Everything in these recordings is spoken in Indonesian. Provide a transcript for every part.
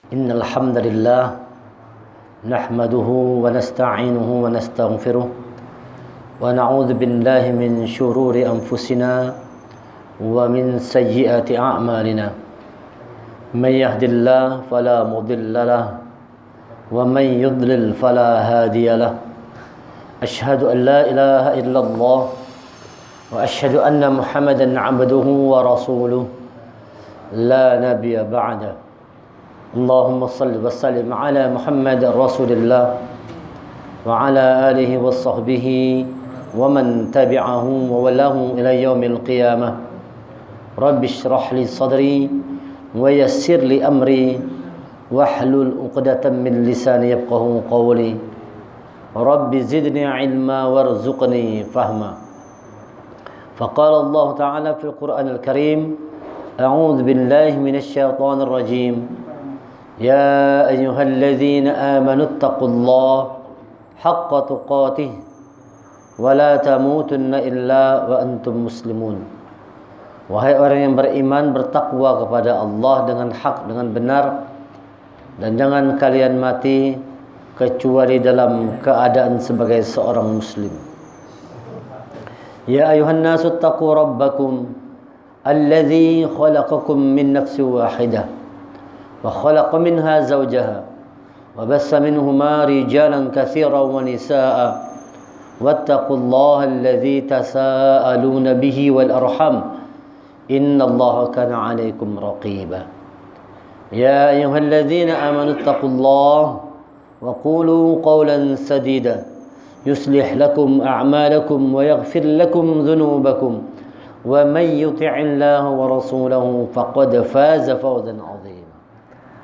Innal hamdalillah nahmaduhu wa nasta'inuhu wa nastaghfiruh wa na'udzu billahi min shururi anfusina wa min sayyiati a'malina. May yahdihillahu fala mudilla lahu wa may yudlil fala hadiya lahu. Asyhadu an la ilaha illallah wa asyhadu anna Muhammadan 'abduhu wa rasuluh la nabiyya ba'da. Allahumma salli wa sallim ala Muhammad Rasulillah wa ala alihi wa sahbihi wa man tabi'ahum wa walahum ila yaumil qiyamah. Rabbi shrah li sadri wa yassir li amri wahlul 'uqdatam min lisani yafqahu qawli. Rabbi zidni ilma warzuqni fahma. Faqala Allah Ta'ala fil Qur'anil Karim, a'udzu billahi minasy syaithanir rajim. Ya ayyuhalladzina amanu taqullaha haqqa tuqatih wa la tamutunna illa wa antum muslimun. Wahai orang yang beriman, bertakwa kepada Allah dengan hak, dengan benar, dan jangan kalian mati kecuali dalam keadaan sebagai seorang muslim. Ya ayuhan nasu taqu rabbakum alladzi khalaqakum min nafsin wahidah wa khalaqa minha zawjaha wa bassa minhuma rijalan katsiran wa nisaa'a wattaqullaha alladzi tasaaluna bihi wal arham innallaha kana 'alaikum raqiba. Ya ayyuhalladzina amanu taqullaha wa qulu qawlan sadida yuslih lakum a'malakum wa yaghfir lakum dhunubakum wa may yuti'illaha wa rasulahu faqad faza fawzan 'azima.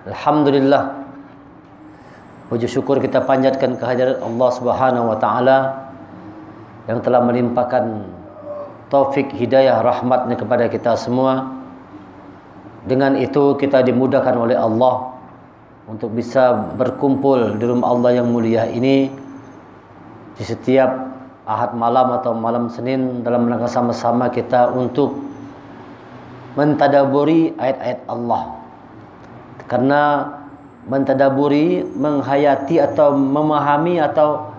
Alhamdulillah, puji syukur kita panjatkan kehadirat Allah Subhanahu wa taala yang telah melimpahkan taufik, hidayah, rahmatnya kepada kita semua. Dengan itu kita dimudahkan oleh Allah untuk bisa berkumpul di rumah Allah yang mulia ini di setiap Ahad malam atau malam Senin dalam rangka sama-sama kita untuk mentadaburi ayat-ayat Allah. Karena mentadaburi, menghayati atau memahami atau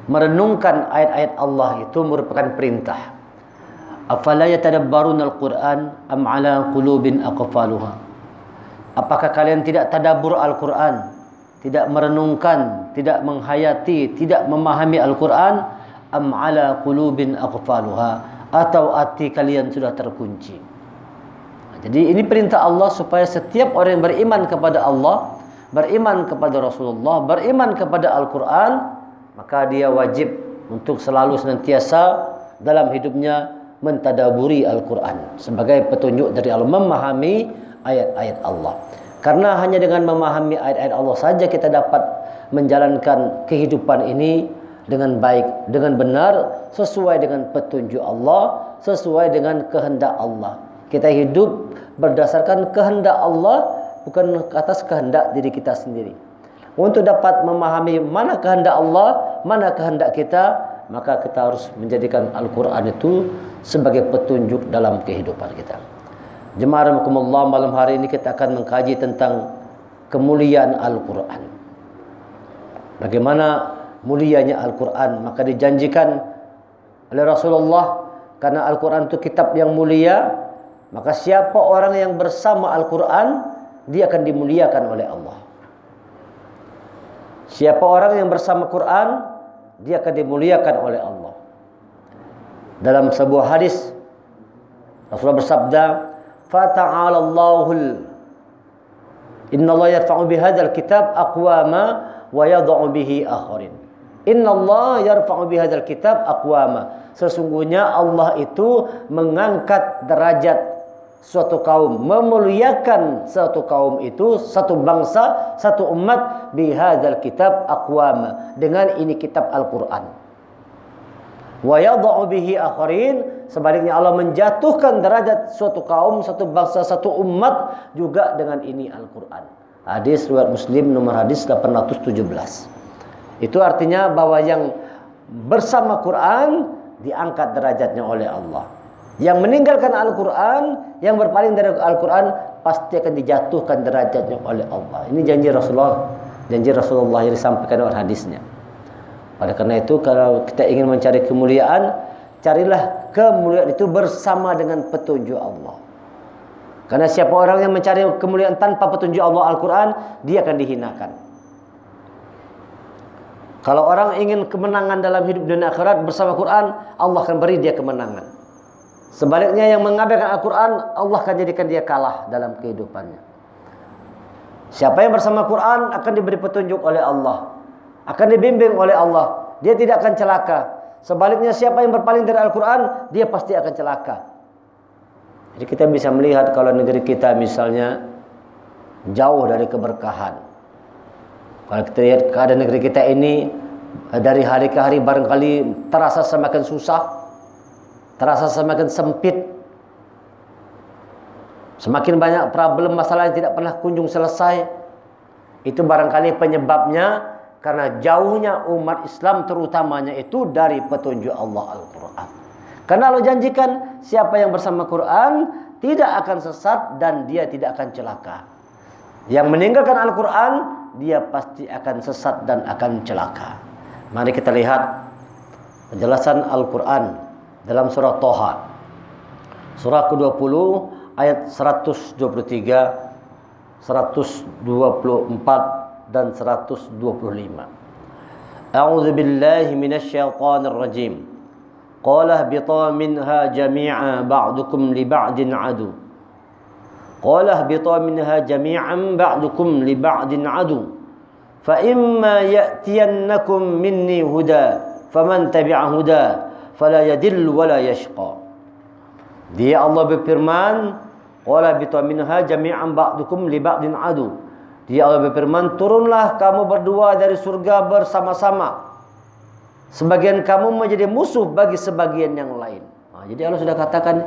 merenungkan ayat-ayat Allah itu merupakan perintah. Afala yatadabbaruna al-Qur'an am ala qulubin aqfaluha. Apakah kalian tidak tadabbur Al-Qur'an, tidak merenungkan, tidak menghayati, tidak memahami Al-Qur'an? Am ala qulubin aqfaluha, atau hati kalian sudah terkunci? Jadi ini perintah Allah supaya setiap orang yang beriman kepada Allah, beriman kepada Rasulullah, beriman kepada Al-Quran, maka dia wajib untuk selalu senantiasa dalam hidupnya mentadaburi Al-Quran sebagai petunjuk dari Allah, memahami ayat-ayat Allah. Karena hanya dengan memahami ayat-ayat Allah saja kita dapat menjalankan kehidupan ini dengan baik, dengan benar, sesuai dengan petunjuk Allah, sesuai dengan kehendak Allah. Kita hidup berdasarkan kehendak Allah, bukan atas kehendak diri kita sendiri. Untuk dapat memahami mana kehendak Allah, mana kehendak kita, maka kita harus menjadikan Al-Quran itu sebagai petunjuk dalam kehidupan kita. Jemaah rahimakumullah, malam hari ini kita akan mengkaji tentang kemuliaan Al-Quran. Bagaimana mulianya Al-Quran? Maka dijanjikan oleh Rasulullah, karena Al-Quran itu kitab yang mulia, maka siapa orang yang bersama Al-Quran, dia akan dimuliakan oleh Allah. Siapa orang yang bersama Quran, dia akan dimuliakan oleh Allah. Dalam sebuah hadis, Rasulullah bersabda, "Fata'ala Allahul Inna Allah yarfa'u bihadzal kitab aqwama wa yadh'u bihi akharin." Inna Allah yarfa'u bihadzal kitab aqwama. Sesungguhnya Allah itu mengangkat derajat suatu kaum, memuliakan suatu kaum itu, satu bangsa, satu umat, bihadzal kitab aqwama, dengan ini kitab Al-Quran. Wa yadh'u bihi akharin, sebaliknya Allah menjatuhkan derajat suatu kaum, satu bangsa, satu umat juga dengan ini Al-Quran. Hadis riwayat Muslim nomor hadis 817. Itu artinya bahwa yang bersama Quran diangkat derajatnya oleh Allah. Yang meninggalkan Al-Quran, yang berpaling dari Al-Quran, pasti akan dijatuhkan derajatnya oleh Allah. Ini janji Rasulullah yang disampaikan oleh hadisnya. Oleh karena itu, kalau kita ingin mencari kemuliaan, carilah kemuliaan itu bersama dengan petunjuk Allah. Karena siapa orang yang mencari kemuliaan tanpa petunjuk Allah Al-Quran, dia akan dihinakan. Kalau orang ingin kemenangan dalam hidup dunia akhirat bersama Quran, Allah akan beri dia kemenangan. Sebaliknya yang mengabaikan Al-Quran, Allah akan jadikan dia kalah dalam kehidupannya. Siapa yang bersama Quran akan diberi petunjuk oleh Allah, akan dibimbing oleh Allah, dia tidak akan celaka. Sebaliknya siapa yang berpaling dari Al-Quran, dia pasti akan celaka. Jadi kita bisa melihat kalau negeri kita misalnya jauh dari keberkahan. Kalau kita lihat keadaan negeri kita ini dari hari ke hari barangkali terasa semakin susah, terasa semakin sempit, semakin banyak problem masalah yang tidak pernah kunjung selesai. Itu barangkali penyebabnya karena jauhnya umat Islam terutamanya itu dari petunjuk Allah Al-Quran. Karena Allah janjikan siapa yang bersama Quran tidak akan sesat dan dia tidak akan celaka. Yang meninggalkan Al-Quran, dia pasti akan sesat dan akan celaka. Mari kita lihat penjelasan Al-Quran dalam surah Toha, surah ke-20 ayat 123, 124 dan 125. A'udzu billahi minasyaitonir rajim. Qala ihbita minha jami'a ba'dukum li ba'din adu. Qala ihbita minha jami'an ba'dukum li ba'din adu. Fa imma ya'tiyannakum minni huda faman tabi'a huda fala yadillu wala yashqa. Dia Allah berfirman, qala ihbita minha jami'an ba'dukum li ba'din adu. Dia Allah berfirman, turunlah kamu berdua dari surga bersama-sama. Sebagian kamu menjadi musuh bagi sebagian yang lain. Jadi Allah sudah katakan,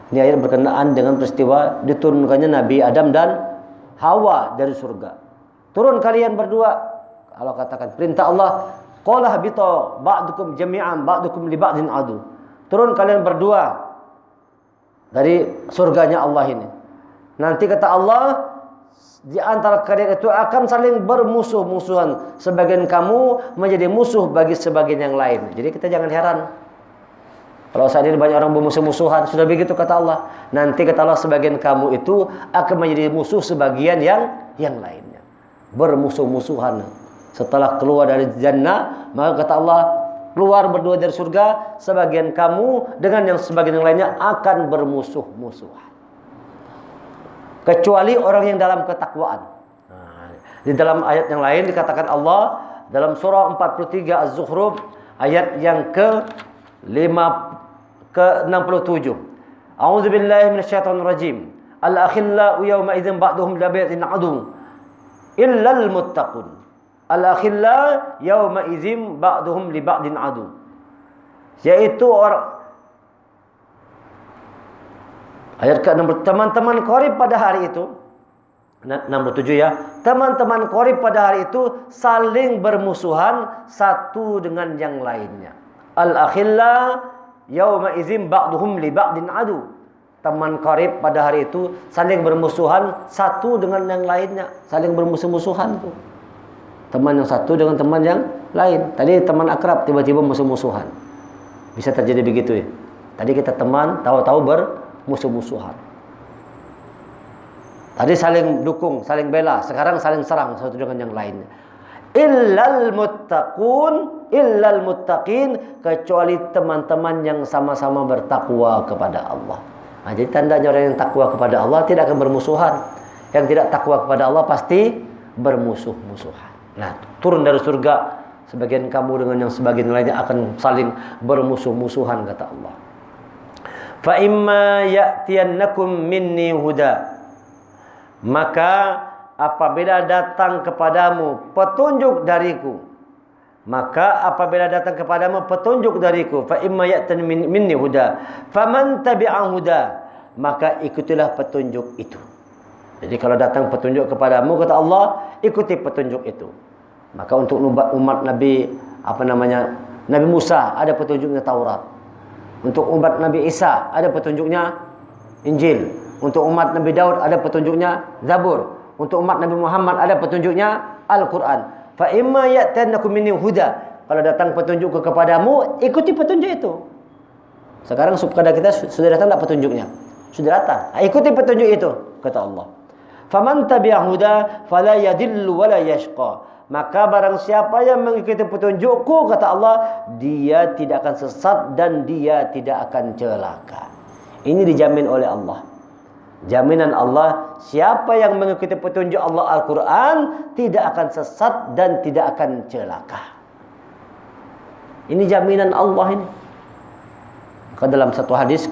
ini ayat berkenaan dengan peristiwa diturunkannya Nabi Adam dan Hawa dari surga. Turun kalian berdua. Allah katakan, perintah Allah, qala habita ba'dukum jami'an ba'dukum li ba'din adu. Turun kalian berdua dari surganya Allah ini. Nanti kata Allah, di antara kalian itu akan saling bermusuh-musuhan. Sebagian kamu menjadi musuh bagi sebagian yang lain. Jadi kita jangan heran kalau saat ini banyak orang bermusuh-musuhan. Sudah begitu kata Allah. Nanti kata Allah, sebagian kamu itu akan menjadi musuh sebagian yang lainnya. Bermusuh-musuhan. Setelah keluar dari jannah, maka kata Allah, keluar berdua dari surga, sebagian kamu dengan yang sebagian yang lainnya akan bermusuh-musuhan. Kecuali orang yang dalam ketakwaan. Di dalam ayat yang lain dikatakan Allah dalam surah 43 Az-Zukhruf ayat yang ke-67. A'udzu billahi minasyaitonir rajim. Al-akhillau yawma idzin ba'duhum li ba'din adu illal muttaqun. Al-akhillau yawma idzin ba'duhum li ba'din adu. Yaitu orang, ayat ke-6, teman-teman Qorib pada hari itu, 67 ya. Teman-teman Qorib pada hari itu saling bermusuhan satu dengan yang lainnya. Al-akhilla yauma idzin ba'duhum li ba'din adu. Teman Qorib pada hari itu saling bermusuhan satu dengan yang lainnya, saling bermusuh-musuhan tuh. Teman yang satu dengan teman yang lain. Tadi teman akrab tiba-tiba musuh-musuhan. Bisa terjadi begitu ya. Tadi kita teman, tahu-tahu bermusuh-musuhan. Tadi saling dukung, saling bela, sekarang saling serang satu dengan yang lainnya. Illal muttaqin, kecuali teman-teman yang sama-sama bertakwa kepada Allah. Nah, jadi tandanya orang yang takwa kepada Allah tidak akan bermusuhan. Yang tidak takwa kepada Allah pasti bermusuh-musuhan. Nah, turun dari surga, sebagian kamu dengan yang sebagian lainnya akan saling bermusuh-musuhan, kata Allah. Fa imma ya'tiyannakum minni huda, maka apabila datang kepadamu petunjuk dariku, fa imma ya'tan minni huda faman tabi'a huda, maka ikutilah petunjuk itu. Jadi kalau datang petunjuk kepadamu, kata Allah, ikuti petunjuk itu. Maka untuk umat Nabi Nabi Musa ada petunjuknya Taurat. Untuk umat Nabi Isa ada petunjuknya Injil. Untuk umat Nabi Daud ada petunjuknya Zabur. Untuk umat Nabi Muhammad ada petunjuknya Al-Quran. Fa imma ya'tannakum minni huda. Kalau datang petunjuk kepadamu, ikuti petunjuk itu. Sekarang kepada kita sudah datang tak petunjuknya? Sudah datang. Ikuti petunjuk itu, kata Allah. Faman tabi'a huda fala yadillu wala yashqa. Maka barang siapa yang mengikuti petunjukku, kata Allah, dia tidak akan sesat dan dia tidak akan celaka. Ini dijamin oleh Allah. Jaminan Allah, siapa yang mengikuti petunjuk Allah Al-Quran tidak akan sesat dan tidak akan celaka. Ini jaminan Allah ini. Maka dalam satu hadis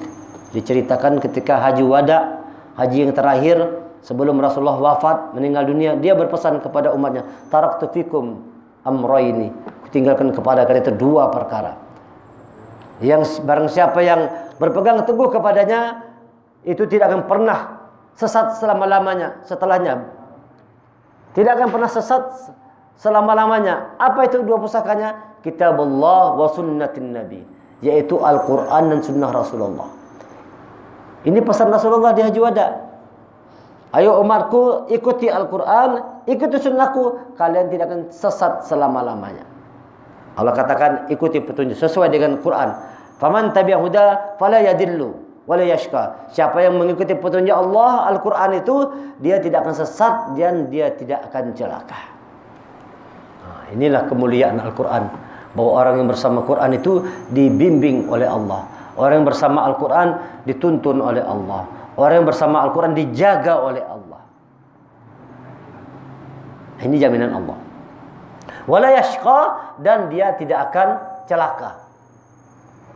diceritakan ketika haji wada, haji yang terakhir sebelum Rasulullah wafat, meninggal dunia, dia berpesan kepada umatnya, taraktu fikum amrayni, kutinggalkan kepada kalian itu dua perkara. Yang barang siapa yang berpegang teguh kepadanya, itu tidak akan pernah sesat selama-lamanya setelahnya. Tidak akan pernah sesat selama-lamanya. Apa itu dua pusakanya? Kitabullah wa sunnatin Nabi, yaitu Al-Quran dan sunnah Rasulullah. Ini pesan Rasulullah di Haji Wada. Ayo umatku, ikuti Al-Quran, ikuti sunnahku, kalian tidak akan sesat selama-lamanya. Allah katakan ikuti petunjuk sesuai dengan Quran. Faman tabi'a huda fala yadillu wala yashqa. Siapa yang mengikuti petunjuk Allah Al-Quran itu, dia tidak akan sesat dan dia tidak akan celaka. Nah, inilah kemuliaan Al-Quran. Bahwa orang yang bersama Quran itu dibimbing oleh Allah. Orang yang bersama Al-Quran dituntun oleh Allah. Orang yang bersama Al-Quran dijaga oleh Allah. Ini jaminan Allah. Wala yashqa, dan dia tidak akan celaka.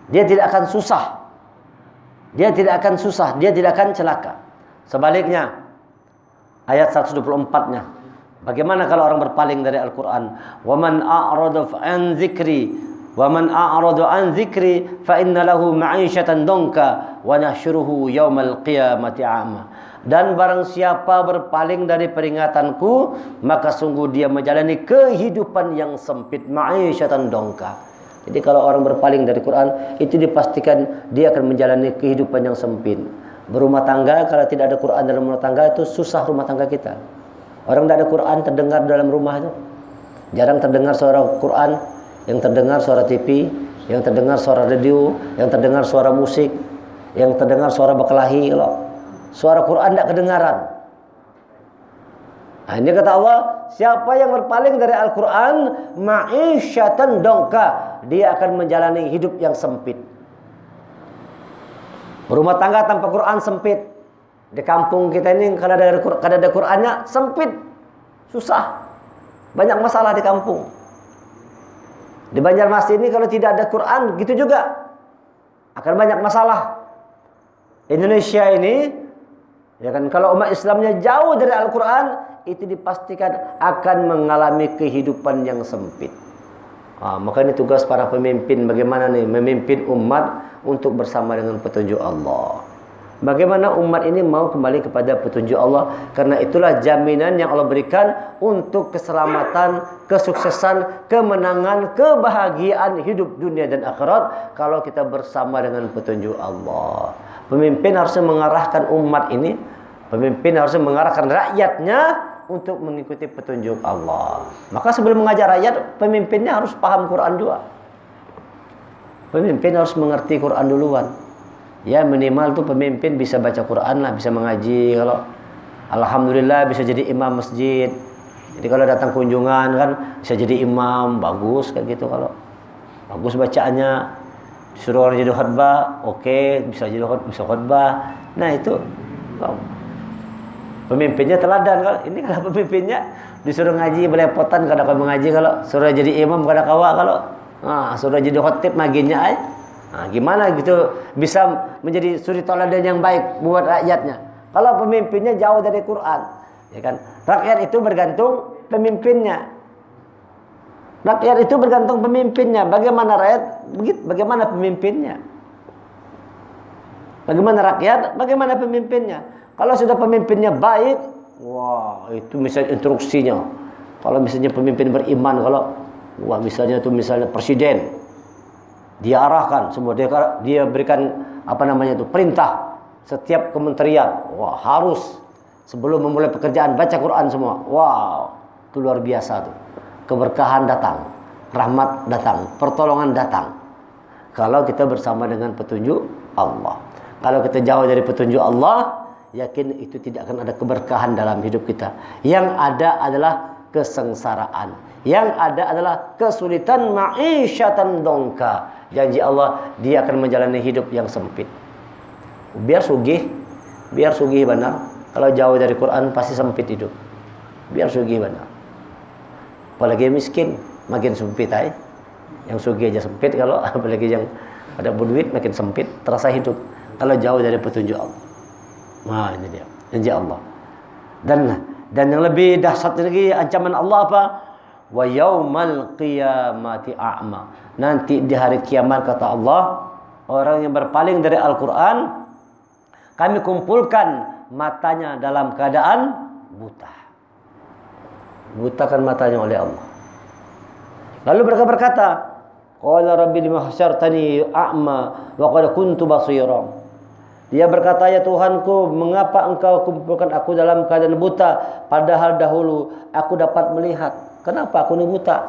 Dia tidak akan susah. Dia tidak akan susah, dia tidak akan celaka. Sebaliknya, ayat 124-nya. Bagaimana kalau orang berpaling dari Al-Quran? وَمَنْ أَعْرَضَ عَنْ ذِكْرِي وَمَنْ أَعْرَضَ عَنْ ذِكْرِي فَإِنَّ لَهُ مَعِيشَةً ضَنْكَ وَنَحْشُرُهُ يَوْمَ الْقِيَامَةِ أَعْمَى. Dan barang siapa berpaling dari peringatanku, maka sungguh dia menjalani kehidupan yang sempit. Ma'isyatan dongka. Jadi kalau orang berpaling dari Quran, itu dipastikan dia akan menjalani kehidupan yang sempit. Berumah tangga, kalau tidak ada Quran dalam rumah tangga, itu susah rumah tangga kita. Orang tidak ada Quran terdengar dalam rumah itu. Jarang terdengar suara Quran. Yang terdengar suara TV, yang terdengar suara radio, yang terdengar suara musik, yang terdengar suara berkelahi. Kalau suara Quran tidak kedengaran. Nah, ini kata Allah, siapa yang berpaling dari Al-Quran, ma'isyatan dongka, dia akan menjalani hidup yang sempit. Berumah tangga tanpa Quran sempit. Di kampung kita ini kalau ada Qurannya sempit, susah, banyak masalah di kampung. Di Banjarmasin ini kalau tidak ada Quran, gitu juga akan banyak masalah. Indonesia ini, ya kan, kalau umat Islamnya jauh dari Al-Quran, itu dipastikan akan mengalami kehidupan yang sempit. Maka ini tugas para pemimpin, bagaimana nih memimpin umat untuk bersama dengan petunjuk Allah. Bagaimana umat ini mau kembali kepada petunjuk Allah. Karena itulah jaminan yang Allah berikan untuk keselamatan, kesuksesan, kemenangan, kebahagiaan hidup dunia dan akhirat, kalau kita bersama dengan petunjuk Allah. Pemimpin harus mengarahkan umat ini, pemimpin harus mengarahkan rakyatnya untuk mengikuti petunjuk Allah. Maka sebelum mengajar rakyat, pemimpinnya harus paham Quran juga. Pemimpin harus mengerti Quran duluan. Ya minimal tuh pemimpin bisa baca Quran lah, bisa mengaji. Kalau alhamdulillah bisa jadi imam masjid. Jadi kalau datang kunjungan kan bisa jadi imam, bagus kayak gitu. Kalau bagus bacaannya, disuruh orang jadi khutbah, oke, bisa jadi khutbah. Nah itu pemimpinnya teladan. Kalau ini kalau pemimpinnya disuruh ngaji belepotan, kada kau mengaji. Kalau suruh jadi imam kada kawa. Kalau suruh jadi khotib maginya gimana gitu bisa menjadi suri teladan yang baik buat rakyatnya kalau pemimpinnya jauh dari Quran, ya kan? Rakyat itu bergantung pemimpinnya. Rakyat itu bergantung pemimpinnya. Bagaimana rakyat, bagaimana pemimpinnya. Bagaimana rakyat, bagaimana pemimpinnya. Kalau sudah pemimpinnya baik, wah itu misalnya instruksinya. Kalau misalnya pemimpin beriman, kalau misalnya itu misalnya presiden, dia arahkan semua, dia berikan perintah Setiap kementerian, wah harus sebelum memulai pekerjaan baca Quran semua. Wow, itu luar biasa tuh. Keberkahan datang, rahmat datang, pertolongan datang. Kalau kita bersama dengan petunjuk Allah. Kalau kita jauh dari petunjuk Allah, yakin itu tidak akan ada keberkahan dalam hidup kita. Yang ada adalah kesengsaraan. Yang ada adalah kesulitan, ma'isyatan dongka. Janji Allah, dia akan menjalani hidup yang sempit. Biar sugih benar. Kalau jauh dari Quran pasti sempit hidup. Biar sugih benar. Apalagi miskin, makin sempit aja. Yang sugih aja sempit, kalau apalagi yang ada berduit makin sempit terasa hidup. Kalau jauh dari petunjuk Allah. Nah, ini dia janji Allah. Dan yang lebih dahsyat lagi ancaman Allah apa? Wa yaumal qiyamati a'ma. Nanti di hari kiamat kata Allah, orang yang berpaling dari Al-Qur'an kami kumpulkan matanya dalam keadaan buta. Butakan matanya oleh Allah. Lalu mereka berkata, qala rabbi lima hasyartani a'ma wa qad kuntu basira. Dia berkata, ya Tuhanku, mengapa engkau kumpulkan aku dalam keadaan buta, padahal dahulu aku dapat melihat. Kenapa aku ini buta?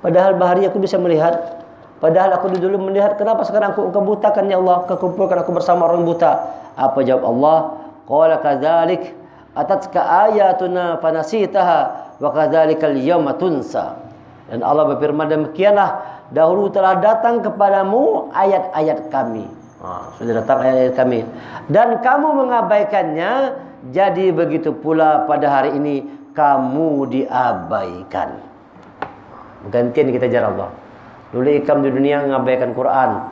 Padahal bahari aku bisa melihat. Padahal aku dulu melihat. Kenapa sekarang engkau butakan ya Allah? Kau kumpulkan aku bersama orang buta. Apa jawab Allah? Qala kadzalik atatka ayatuna fanasitaha wa kadzalikal yawma tunsa. Dan Allah berfirman, demikianlah dahulu telah datang kepadamu ayat-ayat kami. Sudah datang ayat-ayat kami dan kamu mengabaikannya, jadi begitu pula pada hari ini kamu diabaikan. Gantian kita jar Allah. Dulu ikam di dunia mengabaikan Quran,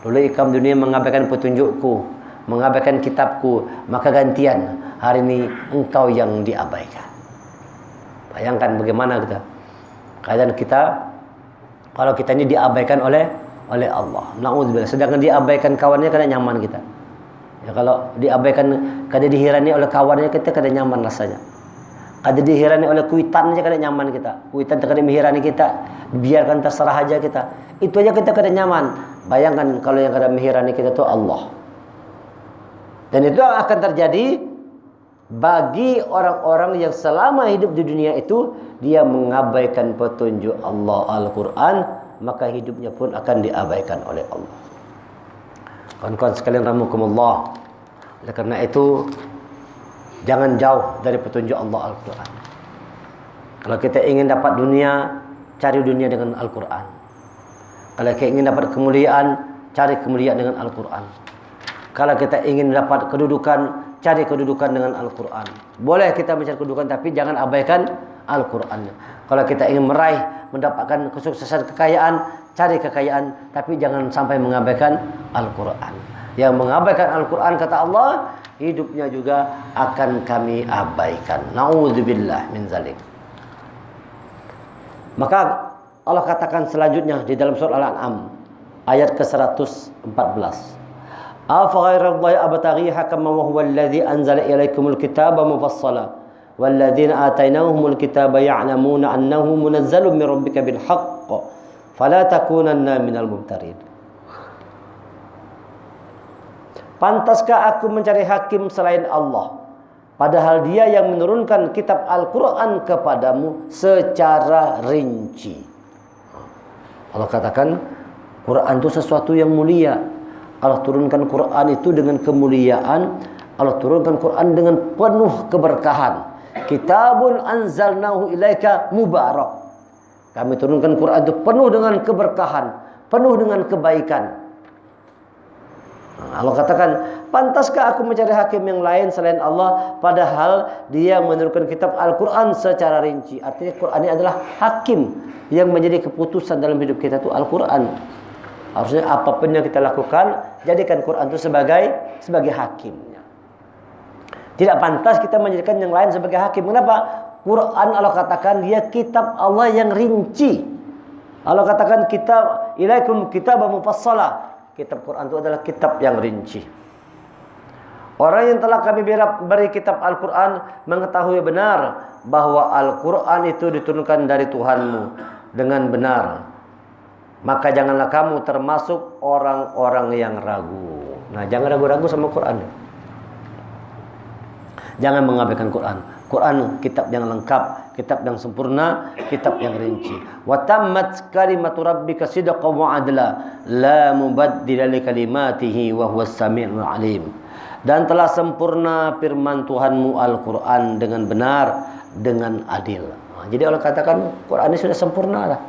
dulu ikam di dunia mengabaikan petunjukku, mengabaikan kitabku, maka gantian hari ini engkau yang diabaikan. Bayangkan bagaimana keadaan kita kalau kita ini diabaikan oleh Allah. Na'udzubillah. Sedangkan diabaikan kawannya kada nyaman kita. Ya, kalau diabaikan, kada dihirani oleh kawannya, kita kada nyaman rasanya. Kada dihirani oleh kuitannya, kada nyaman kita. Kuitan kada menghirani kita, biarkan terserah aja kita. Itu aja kita kada nyaman. Bayangkan kalau yang kada menghirani kita itu Allah. Dan itu akan terjadi bagi orang-orang yang selama hidup di dunia itu dia mengabaikan petunjuk Allah Al-Quran, maka hidupnya pun akan diabaikan oleh Allah. Kawan-kawan sekalian rahimakumullah. Oleh karena itu jangan jauh dari petunjuk Allah Al-Quran. Kalau kita ingin dapat dunia, cari dunia dengan Al-Quran. Kalau kita ingin dapat kemuliaan, cari kemuliaan dengan Al-Quran. Kalau kita ingin dapat kedudukan, cari kedudukan dengan Al-Quran. Boleh kita mencari kedudukan, tapi jangan abaikan Al-Quran. Kalau kita ingin mendapatkan kesuksesan, kekayaan, cari kekayaan, tapi jangan sampai mengabaikan Al-Quran. Yang mengabaikan Al-Quran, kata Allah, hidupnya juga akan kami abaikan. Na'udzubillah min zalik. Maka Allah katakan selanjutnya di dalam surah Al-An'am ayat ke-114. Afa ghairallahi abtaghi hakaman wa huwa alladhi anzala ilaikumul kitaba mufassala walladzina atainahumul kitaba ya'lamuna annahu munazzalun min rabbika bil haqq fala takunanna minal mumtarin. Pantaskah aku mencari hakim selain Allah, padahal dia yang menurunkan kitab Al-Quran kepadamu secara rinci. Allah katakan Quran itu sesuatu yang mulia. Allah turunkan Quran itu dengan kemuliaan. Allah turunkan Quran dengan penuh keberkahan. Kitabun anzalnahu ilaika mubarak. Kami turunkan Quran itu penuh dengan keberkahan, penuh dengan kebaikan. Allah katakan, pantaskah aku mencari hakim yang lain selain Allah, padahal dia menurunkan kitab Al-Quran secara rinci. Artinya Quran ini adalah hakim yang menjadi keputusan dalam hidup kita itu Al-Quran. Harusnya apapun yang kita lakukan, jadikan Quran itu sebagai hakimnya. Tidak pantas kita menjadikan yang lain sebagai hakim. Kenapa? Quran Allah katakan dia kitab Allah yang rinci. Allah katakan kitab ilaikum kitabun mufassala. Kitab Quran itu adalah kitab yang rinci. Orang yang telah kami beri kitab Al-Quran mengetahui benar bahwa Al-Quran itu diturunkan dari Tuhanmu dengan benar. Maka janganlah kamu termasuk orang-orang yang ragu. Nah, jangan ragu-ragu sama Quran. Jangan mengabaikan Quran. Quran kitab yang lengkap, kitab yang sempurna, kitab yang rinci. Wa tammat kalimatu rabbika sidqan wa adla, la mubaddila li kalimatihi wa huwas samiul alim. Dan telah sempurna firman Tuhanmu Al-Quran dengan benar, dengan adil. Jadi Allah katakan Quran ini sudah sempurna lah.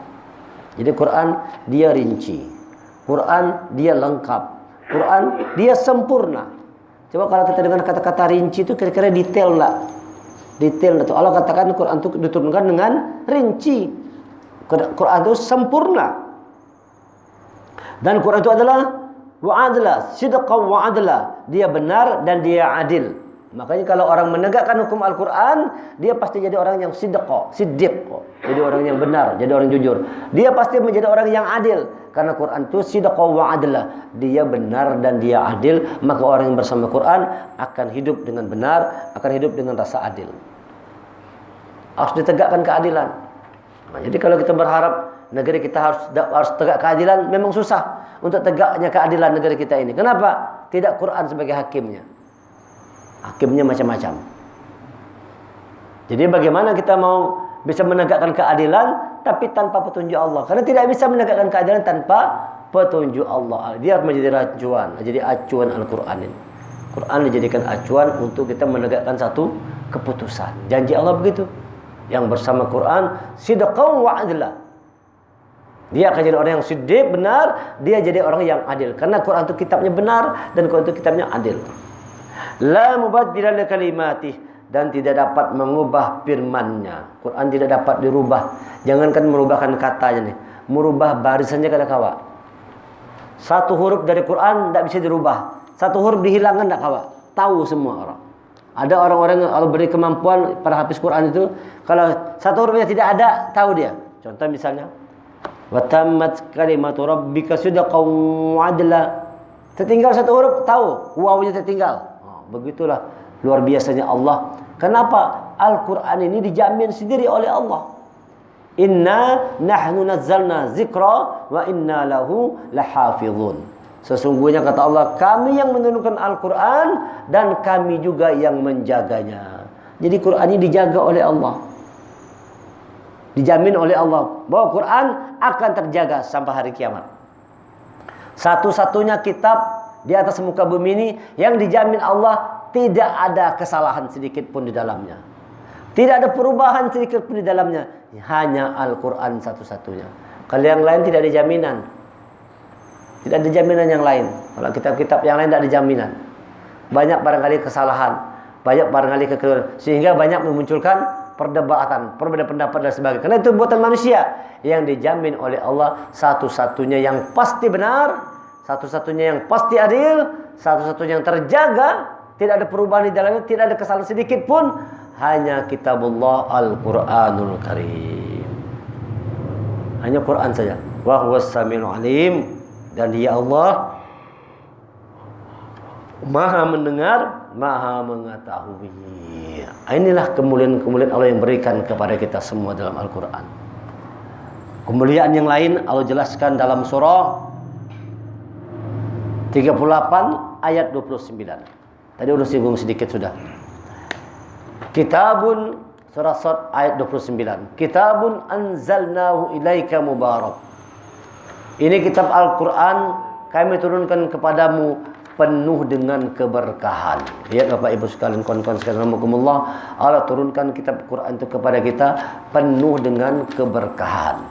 Jadi Quran dia rinci, Quran dia lengkap, Quran dia sempurna. Coba kalau kita dengar kata-kata rinci itu kira-kira detail enggak? Detail itu. Allah katakan Quran itu diturunkan dengan rinci. Quran itu sempurna. Dan Quran itu adalah wa'adla, sidqan wa'adla. Dia benar dan dia adil. Makanya kalau orang menegakkan hukum Al-Quran, dia pasti jadi orang yang sidq. Jadi orang yang benar, jadi orang jujur. Dia pasti menjadi orang yang adil. Karena Quran itu sidqan wa'adla. Dia benar dan dia adil. Maka orang yang bersama Quran akan hidup dengan benar, akan hidup dengan rasa adil. Harus ditegakkan keadilan. Nah, jadi kalau kita berharap negeri kita harus tegak keadilan, memang susah untuk tegaknya keadilan negeri kita ini. Kenapa? Tidak Quran sebagai hakimnya. Hakimnya macam-macam. Jadi bagaimana kita mau bisa menegakkan keadilan tapi tanpa petunjuk Allah? Karena tidak bisa menegakkan keadilan tanpa petunjuk Allah. Dia menjadi acuan, jadi acuan Al-Quran ini. Quran dijadikan acuan untuk kita menegakkan satu keputusan. Janji Allah begitu. Yang bersama Quran sidqan wa adla. Dia akan jadi orang yang siddiq, benar. Dia jadi orang yang adil. Karena Quran itu kitabnya benar dan Quran itu kitabnya adil. La mubaddila li kalimatih, dan tidak dapat mengubah firman-Nya. Quran tidak dapat dirubah. Jangankan merubahkan katanya nih, merubah barisannya kada kawa. Satu huruf dari Quran tidak bisa dirubah. Satu huruf dihilangkan tidak kawa. Tahu semua orang. Ada orang-orang yang Allah beri kemampuan pada hafiz Quran itu, kalau satu hurufnya tidak ada, tahu dia. Contoh misalnya, wa tammat kalimatu rabbika sidqan wa adla. Tertinggal satu huruf, tahu wawunya tertinggal. Begitulah luar biasanya Allah. Kenapa? Al-Quran ini dijamin sendiri oleh Allah. Inna nahnu nazzalna zikra wa inna lahu lahafizun. Sesungguhnya kata Allah, kami yang menurunkan Al-Quran dan kami juga yang menjaganya. Jadi Quran ini dijaga oleh Allah. Dijamin oleh Allah bahwa Quran akan terjaga sampai hari kiamat. Satu-satunya kitab di atas muka bumi ini yang dijamin Allah tidak ada kesalahan sedikit pun di dalamnya. Tidak ada perubahan sedikit pun di dalamnya. Hanya Al-Quran satu-satunya. Kalau yang lain tidak ada jaminan. Tidak ada jaminan yang lain. Kalau kitab-kitab yang lain tidak ada jaminan. Banyak barangkali kesalahan, banyak barangkali kekeliruan, sehingga banyak memunculkan perdebatan, perbedaan pendapat dan sebagainya. Karena itu buatan manusia. Yang dijamin oleh Allah satu-satunya yang pasti benar, satu-satunya yang pasti adil, satu-satunya yang terjaga, tidak ada perubahan di dalamnya, tidak ada kesalahan sedikit pun, hanya kitabullah Al-Quranul Karim. Hanya Quran saja. Wa huwas samiul alim. Dan dia Allah Maha mendengar, Maha mengetahui. Inilah kemuliaan-kemuliaan Allah yang berikan kepada kita semua dalam Al-Quran. Kemuliaan yang lain Allah jelaskan dalam surah 38 ayat 29. Tadi udah singgung sedikit sudah. Kitabun, surah Sad ayat 29. Kitabun anzalnahu ilaika mubarak. Ini kitab Al-Quran kami turunkan kepadamu penuh dengan keberkahan. Lihat Bapak Ibu sekalian, kawan-kawan sekalian rahimakumullah, Allah turunkan kitab Quran itu kepada kita penuh dengan keberkahan.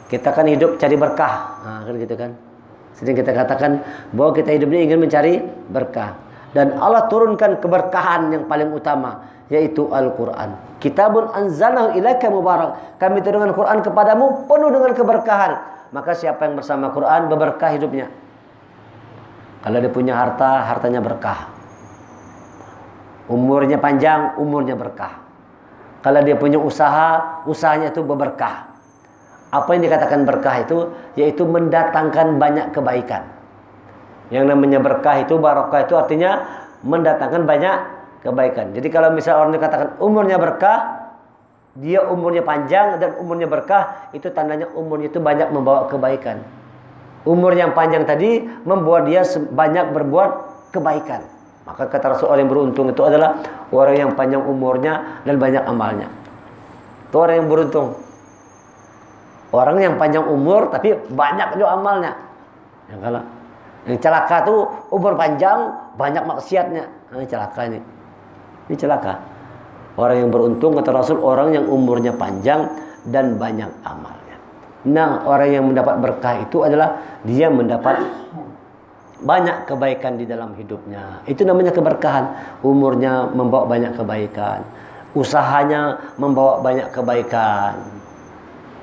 Kita kan hidup cari berkah. Nah, kan gitu kan. Sering kita katakan bahwa kita hidup ini ingin mencari berkah. Dan Allah turunkan keberkahan yang paling utama, yaitu Al-Quran. Kitabun anzalnahu ilaika mubarak. Kami turunkan Quran kepadamu penuh dengan keberkahan. Maka siapa yang bersama Quran berberkah hidupnya. Kalau dia punya harta, hartanya berkah. Umurnya panjang, umurnya berkah. Kalau dia punya usaha, usahanya itu berberkah. Apa yang dikatakan berkah itu? Yaitu mendatangkan banyak kebaikan. Yang namanya berkah itu, barokah itu artinya mendatangkan banyak kebaikan. Jadi kalau misalnya orang dikatakan umurnya berkah, dia umurnya panjang dan umurnya berkah, itu tandanya umurnya itu banyak membawa kebaikan. Umur yang panjang tadi membuat dia banyak berbuat kebaikan. Maka kata Rasul, orang yang beruntung itu adalah orang yang panjang umurnya dan banyak amalnya. Itu orang yang beruntung. Orang yang panjang umur tapi banyak juga amalnya. Yang celaka tuh umur panjang, banyak maksiatnya. Ini celaka ini. Ini celaka. Orang yang beruntung kata Rasul, orang yang umurnya panjang dan banyak amalnya. Nah, orang yang mendapat berkah itu adalah dia mendapat banyak kebaikan di dalam hidupnya. Itu namanya keberkahan. Umurnya membawa banyak kebaikan. Usahanya membawa banyak kebaikan.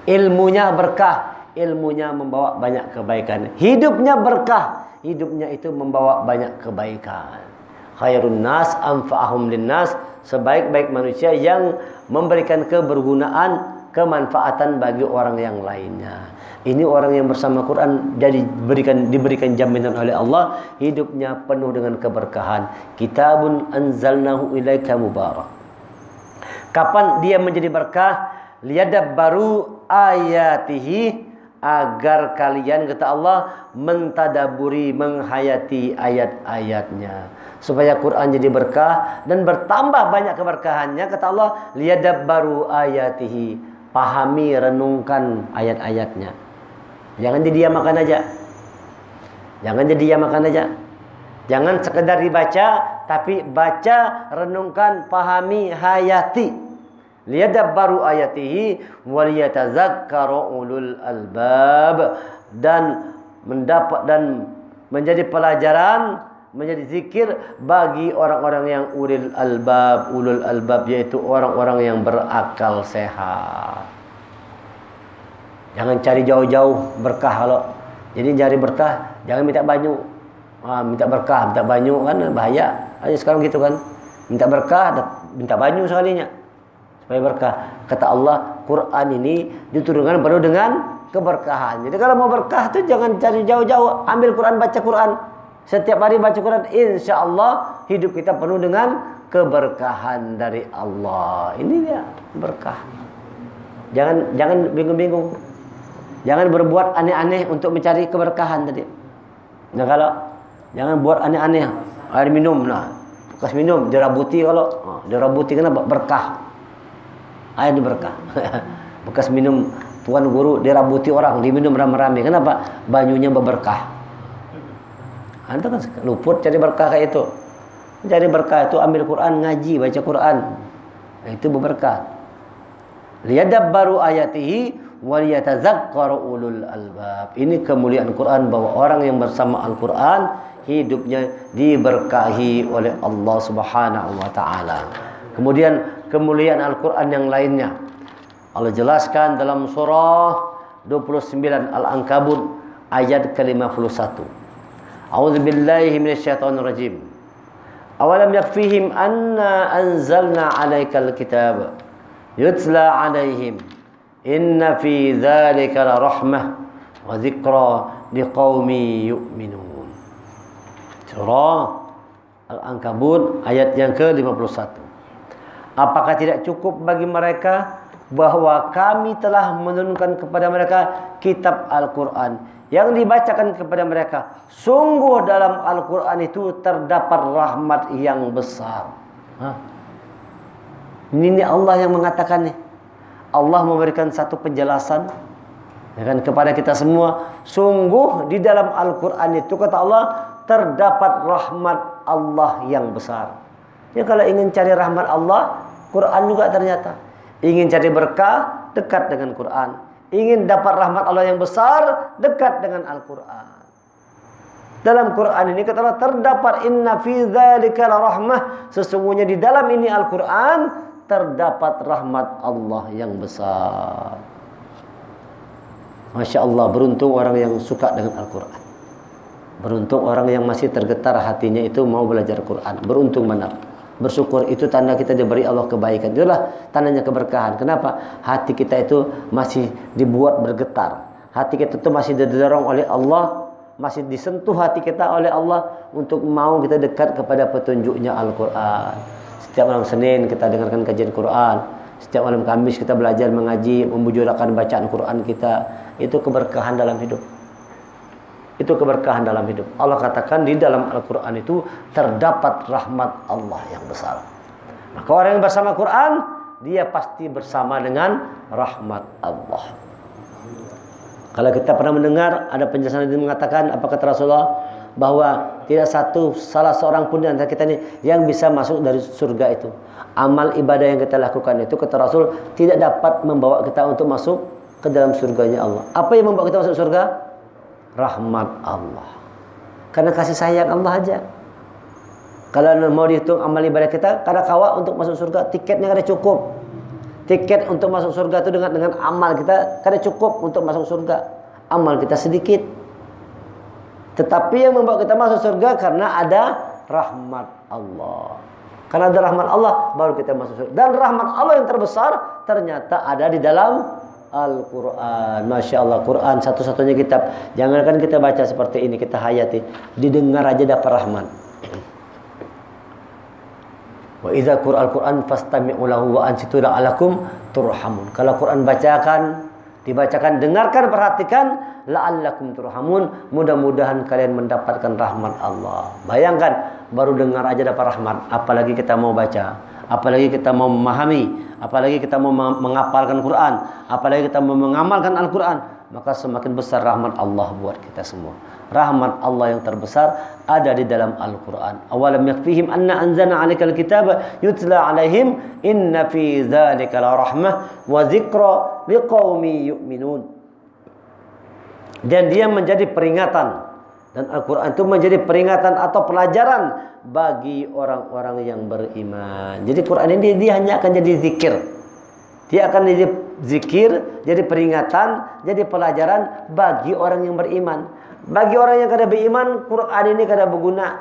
Ilmunya berkah. Ilmunya membawa banyak kebaikan. Hidupnya berkah. Hidupnya itu membawa banyak kebaikan. Khairun nas anfa'ahum linnas. Sebaik-baik manusia yang memberikan kebergunaan, kemanfaatan bagi orang yang lainnya. Ini orang yang bersama Quran jadi diberikan jaminan oleh Allah, hidupnya penuh dengan keberkahan. Kitabun anzalnahu ilaika mubarak. Kapan dia menjadi berkah? Liyadabbaru ayatihi, agar kalian, kata Allah, mentadaburi, menghayati ayat-ayatnya. Supaya Quran jadi berkah dan bertambah banyak keberkahannya, kata Allah, liyadabbaru ayatihi, pahami, renungkan ayat-ayatnya. Jangan didiamkan aja. Jangan didiamkan aja. Jangan sekedar dibaca, tapi baca, renungkan, pahami, hayati. Liyadabbaru ayatihi waliyatazakkaru ulul albab, dan mendapat dan menjadi pelajaran, menjadi zikir bagi orang-orang yang ulul albab, yaitu orang-orang yang berakal sehat. Jangan cari jauh-jauh berkah. Kalau jadi cari berkah, jangan minta banyu. Minta berkah, minta banyu kan bahaya. Aja sekarang gitu kan. Minta berkah, minta banyu sekalinya supaya berkah. Kata Allah, Quran ini diturunkan penuh dengan keberkahan. Jadi kalau mau berkah tuh jangan cari jauh-jauh. Ambil Quran, baca Quran. Setiap hari baca Quran, insya Allah hidup kita penuh dengan keberkahan dari Allah. Ini dia berkah. Jangan bingung-bingung. Jangan berbuat aneh-aneh untuk mencari keberkahan tadi. Nah, kalau jangan buat aneh-aneh. Air minum, nah, bekas minum dirabuti, kalau dirabuti kenapa? Berkah. Air ini berkah. Bekas minum tuan guru dirabuti orang, diminum rame-rame. Kenapa? Banyunya berberkah. Anda kan luput cari berkah kayak itu. Cari berkah itu ambil Quran, ngaji, baca Quran. Nah, itu berberkah. Liyadabbaru ayatihi waliyatazakkaru ulul albab. Ini kemuliaan Quran, bahwa orang yang bersama Al-Quran hidupnya diberkahi oleh Allah Subhanahu wa taala. Kemudian kemuliaan Al-Quran yang lainnya Allah jelaskan dalam surah 29 Al-Ankabut ayat ke-51. A'udzubillahi minasyaitonirrajim. Awalam yakfihim anna anzalna 'alaikal kitaba yutla 'alaihim inna fi dzalika la rahmah wa dzikra liqaumi yu'minun. Surah Al-Ankabut ayat yang ke-51. Apakah tidak cukup bagi mereka bahwa kami telah menurunkan kepada mereka kitab Al-Quran yang dibacakan kepada mereka? Sungguh dalam Al-Quran itu terdapat rahmat yang besar. Ini Allah yang mengatakan nih. Allah memberikan satu penjelasan kepada kita semua. Sungguh di dalam Al-Quran itu, kata Allah, terdapat rahmat Allah yang besar. Ya, kalau ingin cari rahmat Allah, Quran juga ternyata. Ingin cari berkah, dekat dengan Quran. Ingin dapat rahmat Allah yang besar, dekat dengan Al-Quran. Dalam Quran ini kata Allah, terdapat inna fi dzalika la rahmah. Sesungguhnya di dalam ini Al-Quran terdapat rahmat Allah yang besar. Masya Allah, beruntung orang yang suka dengan Al-Quran. Beruntung orang yang masih tergetar hatinya itu mau belajar Quran. Beruntung benar. Bersyukur, itu tanda kita diberi Allah kebaikan. Itulah tandanya keberkahan. Kenapa? Hati kita itu masih dibuat bergetar. Hati kita itu masih didorong oleh Allah, masih disentuh hati kita oleh Allah untuk mau kita dekat kepada petunjuknya Al-Quran. Setiap malam Senin kita dengarkan kajian Quran. Setiap malam Kamis kita belajar mengaji, membujurkan bacaan Quran kita. Itu keberkahan dalam hidup. Itu keberkahan dalam hidup. Allah katakan di dalam Al-Quran itu terdapat rahmat Allah yang besar. Maka orang yang bersama Quran, dia pasti bersama dengan rahmat Allah. Kalau kita pernah mendengar ada penjelasan yang mengatakan, apa kata Rasulullah, bahwa tidak salah seorang pun di antara kita ini yang bisa masuk dari surga itu. Amal ibadah yang kita lakukan itu, kata Rasul, tidak dapat membawa kita untuk masuk ke dalam surganya Allah. Apa yang membawa kita masuk surga? Rahmat Allah. Karena kasih sayang Allah aja. Kalau mau dihitung amal ibadah kita, kada kawa untuk masuk surga, tiketnya kada cukup. Tiket untuk masuk surga itu dengan amal kita kada cukup untuk masuk surga. Amal kita sedikit. Tetapi yang membawa kita masuk surga karena ada rahmat Allah. Karena ada rahmat Allah baru kita masuk surga. Dan rahmat Allah yang terbesar ternyata ada di dalam Al-Quran. Masya Allah, Quran satu-satunya kitab. Jangankan kita baca seperti ini, kita hayati, didengar aja dapat rahmat. Wa idza qura'al Quran fastami'u lahu wa ansitu la'alakum turhamun. Kalau Quran dibacakan, dengarkan, perhatikan, la'allakum turhamun. Mudah-mudahan kalian mendapatkan rahmat Allah. Bayangkan, baru dengar aja dapat rahmat, apalagi kita mau baca, apalagi kita mau memahami, apalagi kita mau menghafalkan Quran, apalagi kita mau mengamalkan Al-Quran, maka semakin besar rahmat Allah buat kita semua. Rahmat Allah yang terbesar ada di dalam Al-Quran. Awalam yakfihim anna anzalna 'alaikal kitaba yutla 'alaihim inna fi dzalika la rahmah wa dzikra liqaumi yu'minun. Dan dia menjadi peringatan, dan Al-Quran itu menjadi peringatan atau pelajaran bagi orang-orang yang beriman. Jadi Quran ini dia hanya akan jadi zikir. Dia akan jadi zikir, jadi peringatan, jadi pelajaran bagi orang yang beriman. Bagi orang yang kada beriman, Quran ini kada berguna.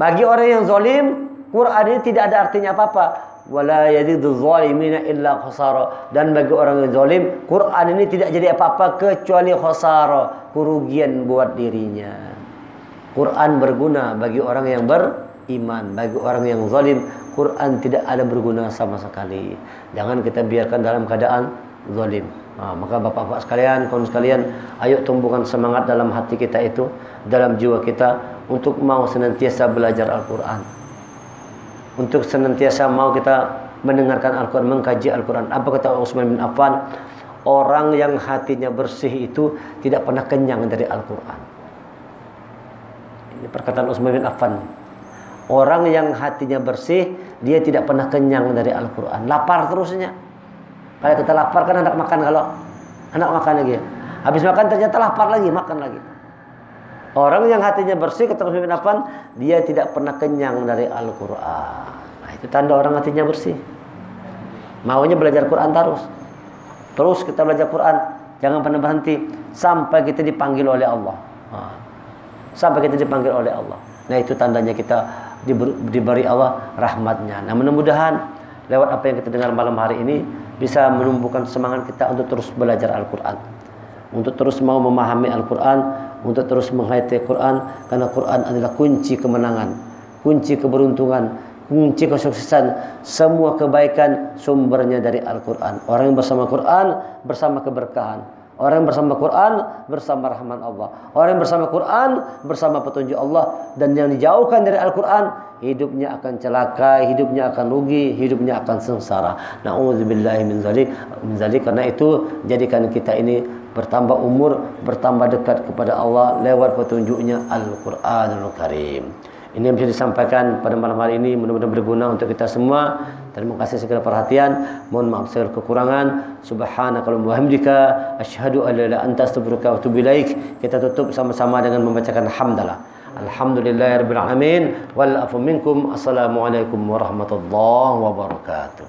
Bagi orang yang zalim, Quran ini tidak ada artinya apa-apa. Wala yaziduz zalimina illa khasara. Dan bagi orang yang zalim, Quran ini tidak jadi apa-apa kecuali khasara, kerugian buat dirinya. Quran berguna bagi orang yang beriman. Bagi orang yang zalim, Quran tidak ada berguna sama sekali. Jangan kita biarkan dalam keadaan zalim. Maka bapak-bapak sekalian, kawan sekalian, ayo tumbuhkan semangat dalam hati kita itu, dalam jiwa kita, untuk mau senantiasa belajar Al-Quran, untuk senantiasa mau kita mendengarkan Al-Quran, mengkaji Al-Quran. Apa kata Utsman bin Affan? Orang yang hatinya bersih itu tidak pernah kenyang dari Al-Quran. Ini perkataan Utsman bin Affan. Orang yang hatinya bersih, dia tidak pernah kenyang dari Al-Quran. Lapar terusnya. Kalau kita lapar kan hendak makan, kalau hendak makan lagi. Habis makan ternyata lapar lagi, makan lagi. Orang yang hatinya bersih, kata Utsman bin Affan, dia tidak pernah kenyang dari Al-Quran. Nah, itu tanda orang hatinya bersih. Maunya belajar Quran terus. Terus kita belajar Quran, jangan pernah berhenti sampai kita dipanggil oleh Allah. Sampai kita dipanggil oleh Allah. Nah, itu tandanya kita diberi Allah rahmatnya. Nah, mudah-mudahan lewat apa yang kita dengar malam hari ini bisa menumbuhkan semangat kita untuk terus belajar Al-Quran, untuk terus mau memahami Al-Quran, untuk terus menghayati Quran, karena Quran adalah kunci kemenangan, kunci keberuntungan, kunci kesuksesan. Semua kebaikan sumbernya dari Al-Quran. Orang yang bersama Quran bersama keberkahan. Orang yang bersama Quran bersama rahmat Allah. Orang yang bersama Quran bersama petunjuk Allah. Dan yang dijauhkan dari Al-Quran, hidupnya akan celaka, hidupnya akan rugi, hidupnya akan sengsara. Na'udzubillahi min zalik. Karena itu jadikan kita ini bertambah umur, bertambah dekat kepada Allah lewat petunjuknya Al-Quranul Karim. Ini yang bisa disampaikan pada malam hari ini, mudah-mudahan berguna untuk kita semua. Terima kasih segala perhatian. Mohon maaf segala kekurangan. Subhanakallahumma wa bihamdika asyhadu an la ilaha illa anta astaghfiruka wa atubu ilaik. Kita tutup sama-sama dengan membacakan hamdalah. Alhamdulillahirabbil alamin wal afu minkum. Assalamualaikum warahmatullahi wabarakatuh.